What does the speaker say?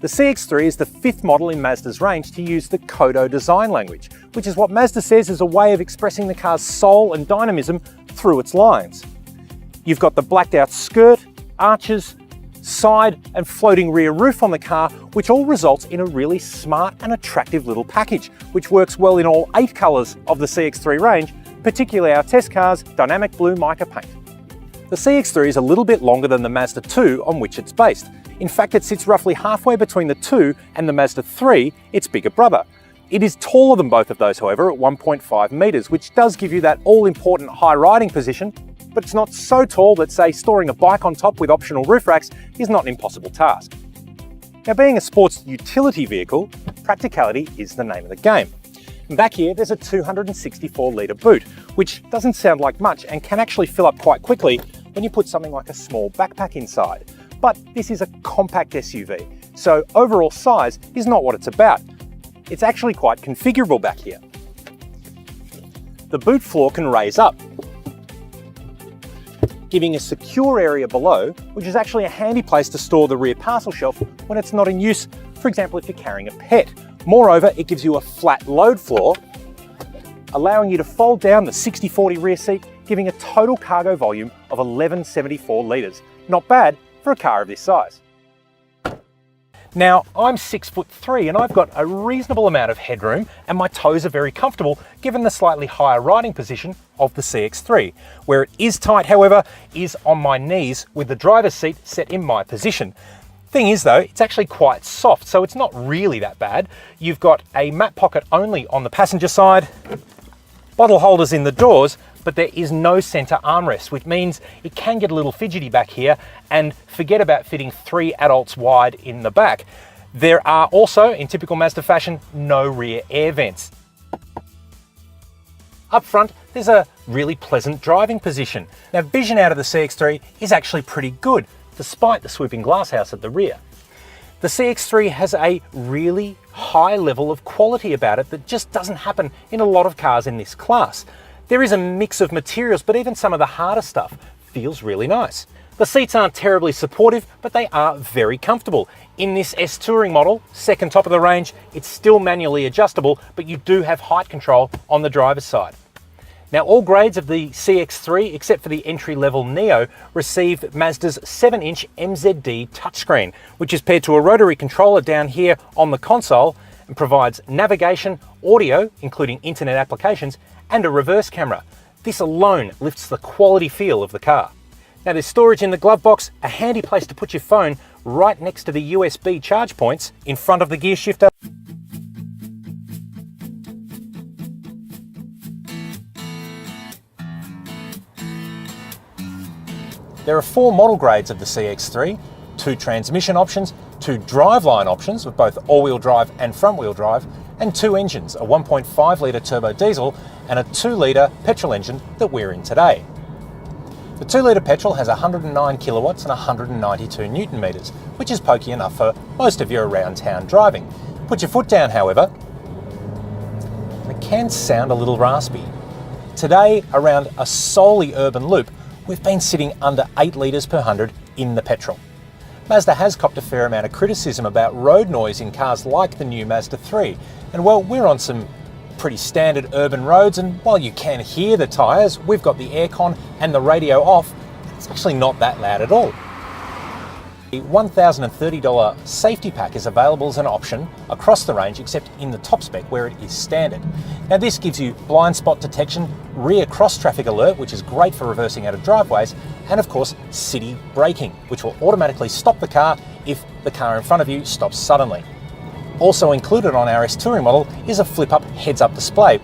The CX-3 is the fifth model in Mazda's range to use the Kodo design language, which is what Mazda says is a way of expressing the car's soul and dynamism through its lines. You've got the blacked out skirt, arches, side and floating rear roof on the car, which all results in a really smart and attractive little package, which works well in all 8 colours of the CX-3 range, particularly our test car's dynamic blue mica paint. The CX-3 is a little bit longer than the Mazda 2 on which it's based. In fact, it sits roughly halfway between the 2 and the Mazda 3, its bigger brother. It is taller than both of those, however, at 1.5 metres, which does give you that all-important high riding position, but it's not so tall that, say, storing a bike on top with optional roof racks is not an impossible task. Now, being a sports utility vehicle, practicality is the name of the game. And back here, there's a 264-litre boot, which doesn't sound like much and can actually fill up quite quickly when you put something like a small backpack inside. But this is a compact SUV, so overall size is not what it's about. It's actually quite configurable back here. The boot floor can raise up, giving a secure area below, which is actually a handy place to store the rear parcel shelf when it's not in use, for example, if you're carrying a pet. Moreover, it gives you a flat load floor, allowing you to fold down the 60/40 rear seat, giving a total cargo volume of 1174 litres. Not bad for a car of this size. Now, I'm 6'3" and I've got a reasonable amount of headroom and my toes are very comfortable given the slightly higher riding position of the CX-3. Where it is tight, however, is on my knees with the driver's seat set in my position. Thing is though, it's actually quite soft, so it's not really that bad. You've got a map pocket only on the passenger side, bottle holders in the doors, but there is no center armrest, which means it can get a little fidgety back here, and forget about fitting 3 adults wide in the back. There are also, in typical Mazda fashion, no rear air vents. Up front, there's a really pleasant driving position. Now, vision out of the CX-3 is actually pretty good, despite the swooping glasshouse at the rear. The CX-3 has a really high level of quality about it that just doesn't happen in a lot of cars in this class. There is a mix of materials, but even some of the harder stuff feels really nice. The seats aren't terribly supportive, but they are very comfortable. In this S Touring model, second top of the range, it's still manually adjustable, but you do have height control on the driver's side. Now, all grades of the CX-3, except for the entry-level Neo, receive Mazda's 7-inch MZD touchscreen, which is paired to a rotary controller down here on the console and provides navigation, audio, including internet applications, and a reverse camera. This alone lifts the quality feel of the car. Now, there's storage in the glove box, a handy place to put your phone right next to the USB charge points in front of the gear shifter. There are 4 model grades of the CX-3, 2 transmission options, 2 driveline options with both all-wheel drive and front-wheel drive, and 2 engines, a 1.5-litre turbo diesel and a 2-litre petrol engine that we're in today. The 2-litre petrol has 109 kilowatts and 192 newton meters, which is pokey enough for most of your around-town driving. Put your foot down, however, and it can sound a little raspy. Today, around a solely urban loop, we've been sitting under 8 litres per 100 in the petrol. Mazda has copped a fair amount of criticism about road noise in cars like the new Mazda 3, and well, we're on some pretty standard urban roads, and while you can hear the tyres, we've got the aircon and the radio off, it's actually not that loud at all. The $1,030 safety pack is available as an option across the range, except in the top spec where it is standard. Now, this gives you blind spot detection, rear cross traffic alert, which is great for reversing out of driveways, and of course city braking, which will automatically stop the car if the car in front of you stops suddenly. Also included on our S Touring model is a flip-up heads-up display,